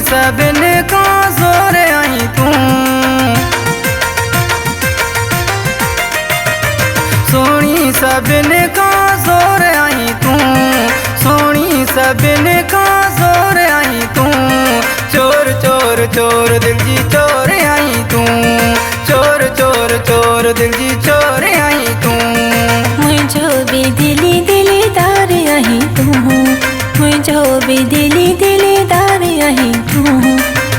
सभिन का ज़ोर आई तू, सोनी सभिन का ज़ोर आई तू, सोनी सभिन का ज़ोर आई तू। चोर चोर चोर दिल जी चोर आई तू, चोर चोर चोर दिल जी चोर आई तू। मुझो भी दिली दिलीदार आई तू, मुझो भी दिली दिलीदार आई तू।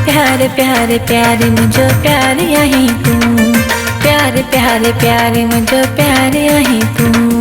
प्यार प्यार प्यार मुझो प्यार आई तू, प्यार प्यार प्यार मुझो प्यार आई तू।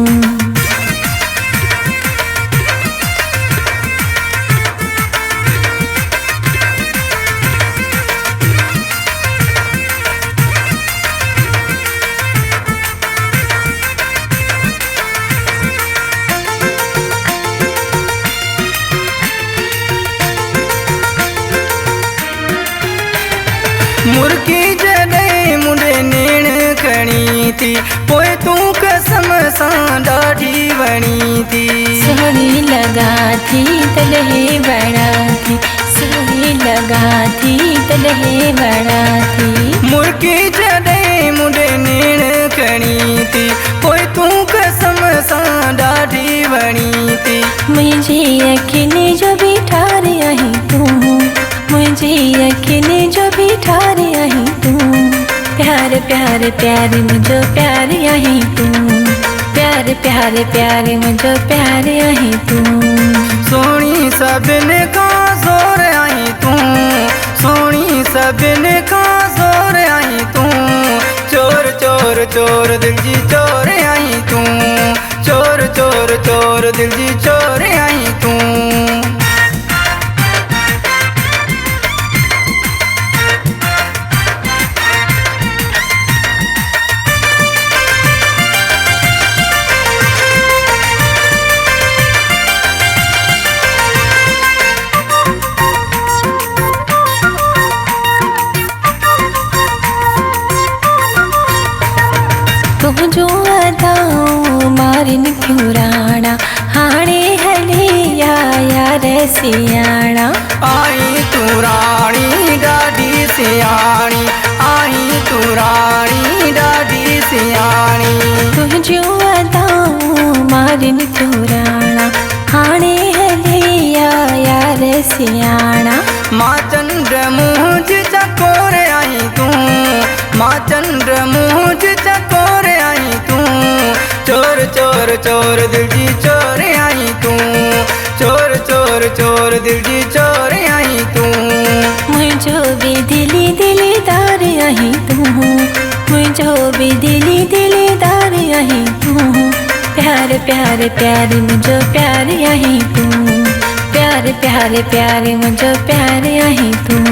मुर्की जॾहिं मुंडे नेण खणी थी, पोइ तूं कसम सां ॾाढी वणी थी। सोनी लगा थी तलहे बड़ा थी, सोनी लगा थी तलहे बड़ा थी। मुर्की जॾहिं मुंडे नेण खणी थी, पोइ तूं कसम सां ॾाढी वणी थी। मुझे अखियुनि जो भी ठार आई तू, मुझे अखियुनि जो भी ठार आई तू। प्यार प्यार प्यार मुझो प्यार आई तू, प्यार प्यार प्यार मुझो प्यार आई तू। सोनी सभिन का ज़ोर आई तू, सोनी सभिन का ज़ोर आई तू। चोर चोर चोर दिल जी चोर आई तू, चोर चोर चोर दिल जी चोर आई तू। तुझो अदाऊं मारिन क्यों राणा, हाणे हले या यार सियाणा। आई तू राणी ॾाढी सियाणी, आई तू राणी ॾाढी सियाणी। तुझो अदाऊं मारिन क्यों राणा, हाणे हले या यार सियाणा। मां चंद्र मुंहिंज चकोर आई तू, मां चंद्र मुंहिंज चकोर आई तू। चोर चोर चोर दिल जी चोर आई तू, चोर चोर चोर दिल जी चोर आई तू। मुझो भी दिली दिलीदार आई तू, मुझो भी दिली दिलीदार आई तू। प्यार प्यार प्यार मुझो प्यार आई तू, प्यार प्यार प्यार मुझो प्यार आई तू।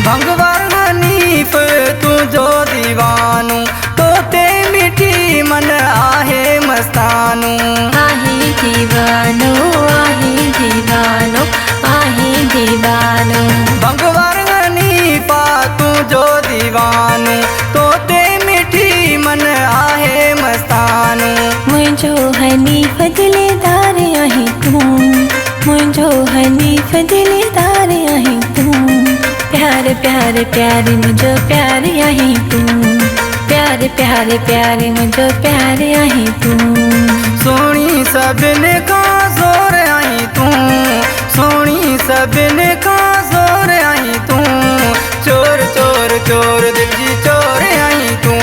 भंगवार हनीफ तुझो दीवानू, तोते मीठी मन आहे मस्तानू। आहे दीवानो आहे दीवानो आहे दीवानो। भंगवार हनीफा तुझो दीवानू, तोते मीठी मन आहे मस्तानू। मुझो हनीफ दिलदार आई तू, मुझो हनीफ दिलदार आई तू। प्यार प्यार प्यार मुझो प्यार आई तू, प्यार प्यार प्यार मुझो प्यार आई तू। सोनी सभिन का ज़ोर आई तू, सोनी सभिन का ज़ोर आई तू। चोर चोर चोर दिल जी चोर आई तू,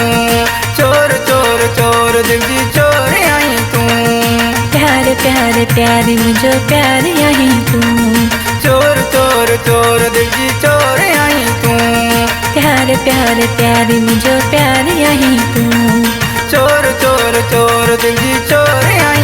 चोर चोर चोर दिल जी चोर आई तू। प्यार प्यार प्यार मुझो प्यार आई तू, चोर चोर चोर दिल जी चोर आई तू। प्यार प्यार प्यार मुझो प्यार आई तू। चोर चोर चोर दिल जी चोर आई